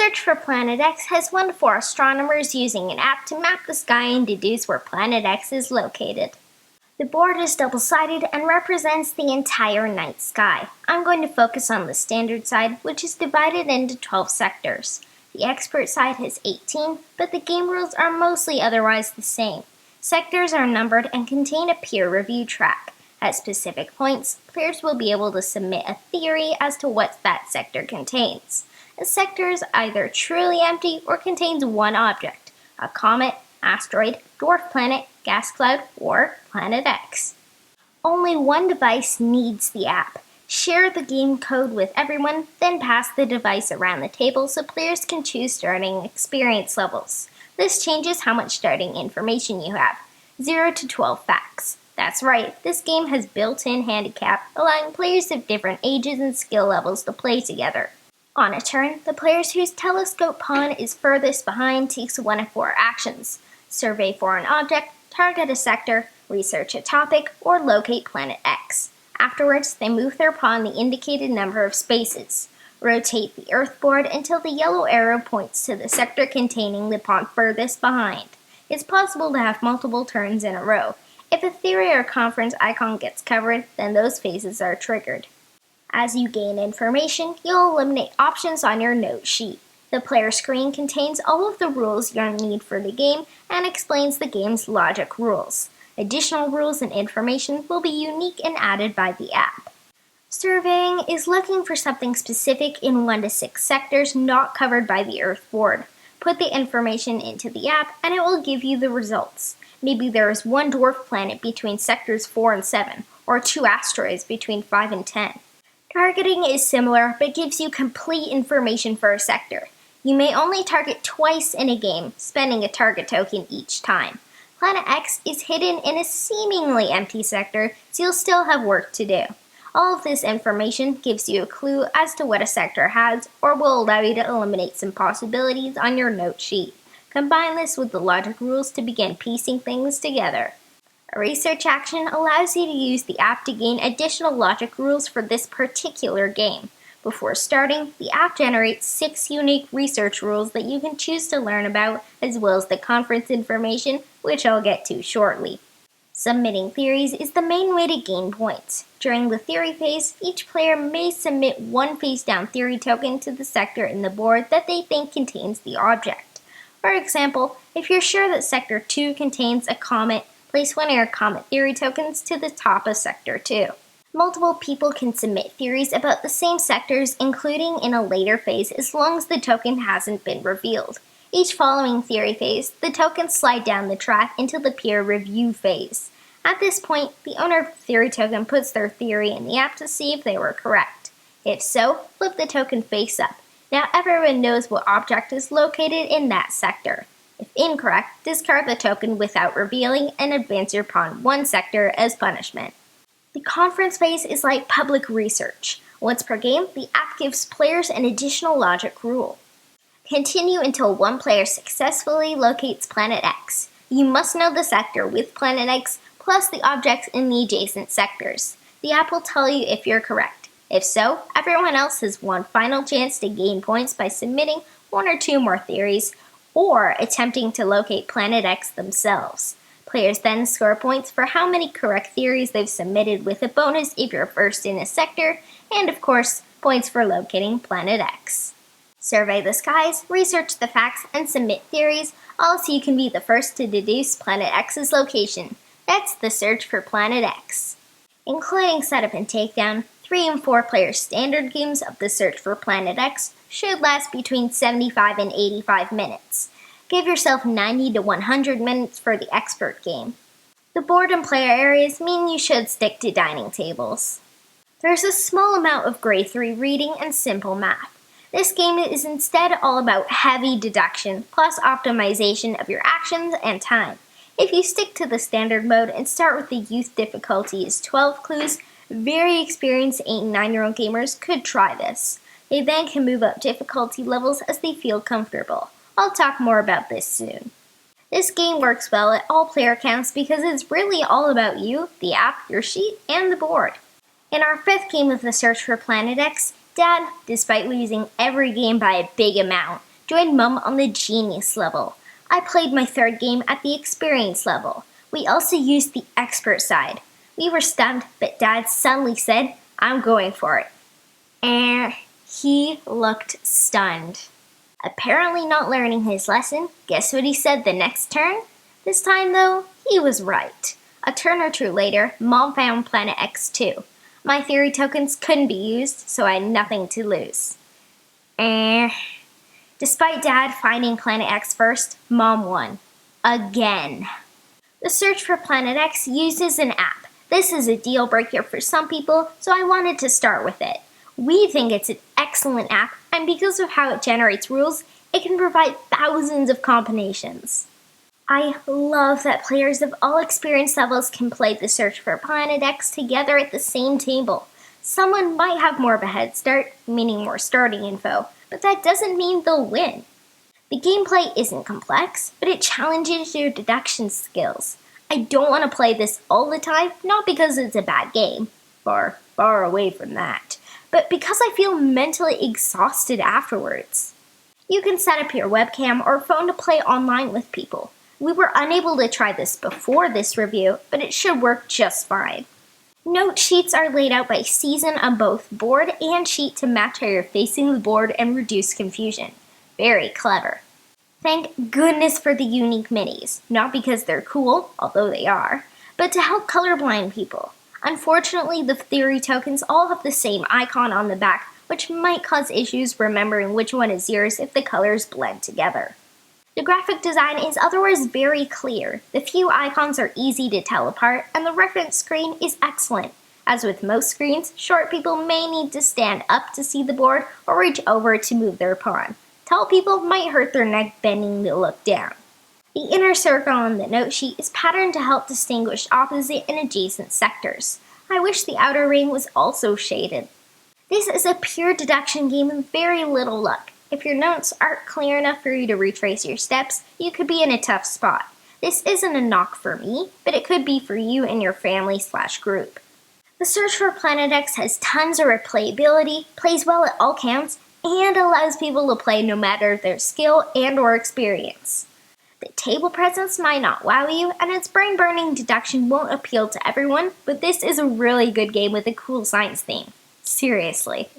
Search for Planet X has won for astronomers using an app to map the sky and deduce where Planet X is located. The board is double-sided and represents the entire night sky. I'm going to focus on the standard side, which is divided into 12 sectors. The expert side has 18, but the game rules are mostly otherwise the same. Sectors are numbered and contain a peer review track. At specific points, players will be able to submit a theory as to what that sector contains. A sector is either truly empty or contains one object: a comet, asteroid, dwarf planet, gas cloud, or Planet X. Only one device needs the app. Share the game code with everyone, then pass the device around the table so players can choose starting experience levels. This changes how much starting information you have. 0 to 12 facts. That's right, this game has built-in handicap, allowing players of different ages and skill levels to play together. On a turn, the players whose telescope pawn is furthest behind takes one of 4 actions: survey for an object, target a sector, research a topic, or locate Planet X. Afterwards, they move their pawn the indicated number of spaces. Rotate the Earth board until the yellow arrow points to the sector containing the pawn furthest behind. It's possible to have multiple turns in a row. If a theory or conference icon gets covered, then those phases are triggered. As you gain information, you'll eliminate options on your note sheet. The player screen contains all of the rules you'll need for the game and explains the game's logic rules. Additional rules and information will be unique and added by the app. Surveying is looking for something specific in 1 to 6 sectors not covered by the Earth board. Put the information into the app and it will give you the results. Maybe there is 1 dwarf planet between sectors 4 and 7, or 2 asteroids between 5 and 10. Targeting is similar, but gives you complete information for a sector. You may only target twice in a game, spending a target token each time. Planet X is hidden in a seemingly empty sector, so you'll still have work to do. All of this information gives you a clue as to what a sector has, or will allow you to eliminate some possibilities on your note sheet. Combine this with the logic rules to begin piecing things together. A research action allows you to use the app to gain additional logic rules for this particular game. Before starting, the app generates 6 unique research rules that you can choose to learn about, as well as the conference information, which I'll get to shortly. Submitting theories is the main way to gain points. During the theory phase, each player may submit 1 face-down theory token to the sector in the board that they think contains the object. For example, if you're sure that Sector 2 contains a comet, place 1 of your comet theory tokens to the top of Sector 2. Multiple people can submit theories about the same sectors, including in a later phase, as long as the token hasn't been revealed. Each following theory phase, the tokens slide down the track into the peer review phase. At this point, the owner of the theory token puts their theory in the app to see if they were correct. If so, flip the token face up. Now everyone knows what object is located in that sector. If incorrect, discard the token without revealing and advance your pawn 1 sector as punishment. The conference phase is like public research. Once per game, the app gives players an additional logic rule. Continue until 1 player successfully locates Planet X. You must know the sector with Planet X, plus the objects in the adjacent sectors. The app will tell you if you're correct. If so, everyone else has 1 final chance to gain points by submitting 1 or 2 more theories, or attempting to locate Planet X themselves. Players then score points for how many correct theories they've submitted, with a bonus if you're first in a sector, and of course, points for locating Planet X. Survey the skies, research the facts, and submit theories, all so you can be the first to deduce Planet X's location. That's the search for Planet X. Including setup and takedown, 3 and 4 player standard games of the search for Planet X should last between 75 and 85 minutes. Give yourself 90 to 100 minutes for the expert game. The board and player areas mean you should stick to dining tables. There's a small amount of grade 3 reading and simple math. This game is instead all about heavy deduction plus optimization of your actions and time. If you stick to the standard mode and start with the youth difficulty as 12 clues, very experienced 8 and 9-year-old gamers could try this. They then can move up difficulty levels as they feel comfortable. I'll talk more about this soon. This game works well at all player counts because it's really all about you, the app, your sheet, and the board. In our 5th game of the search for Planet X, Dad, despite losing every game by a big amount, Join Mum on the Genius level. I played my third game at the Experience level. We also used the Expert side. We were stunned, but Dad suddenly said, "I'm going for it." And he looked stunned. Apparently not learning his lesson, guess what he said the next turn? This time, though, he was right. A turn or two later, Mom found Planet X2. My theory tokens couldn't be used, so I had nothing to lose. Despite Dad finding Planet X first, Mom won. Again. The search for Planet X uses an app. This is a deal breaker for some people, so I wanted to start with it. We think it's an excellent app, and because of how it generates rules, it can provide thousands of combinations. I love that players of all experience levels can play the search for Planet X together at the same table. Someone might have more of a head start, meaning more starting info, but that doesn't mean they'll win. The gameplay isn't complex, but it challenges your deduction skills. I don't want to play this all the time, not because it's a bad game, far away from that, but because I feel mentally exhausted afterwards. You can set up your webcam or phone to play online with people. We were unable to try this before this review, but it should work just fine. Note sheets are laid out by season on both board and sheet to match how you're facing the board and reduce confusion. Very clever. Thank goodness for the unique minis, not because they're cool, although they are, but to help colorblind people. Unfortunately, the theory tokens all have the same icon on the back, which might cause issues remembering which one is yours if the colors blend together. The graphic design is otherwise very clear. The few icons are easy to tell apart, and the reference screen is excellent. As with most screens, short people may need to stand up to see the board or reach over to move their pawn. Tall people might hurt their neck bending to look down. The inner circle on the note sheet is patterned to help distinguish opposite and adjacent sectors. I wish the outer ring was also shaded. This is a pure deduction game with very little luck. If your notes aren't clear enough for you to retrace your steps, you could be in a tough spot. This isn't a knock for me, but it could be for you and your family/group. The search for Planet X has tons of replayability, plays well at all counts, and allows people to play no matter their skill and/or experience. The table presence might not wow you, and its brain-burning deduction won't appeal to everyone, but this is a really good game with a cool science theme. Seriously.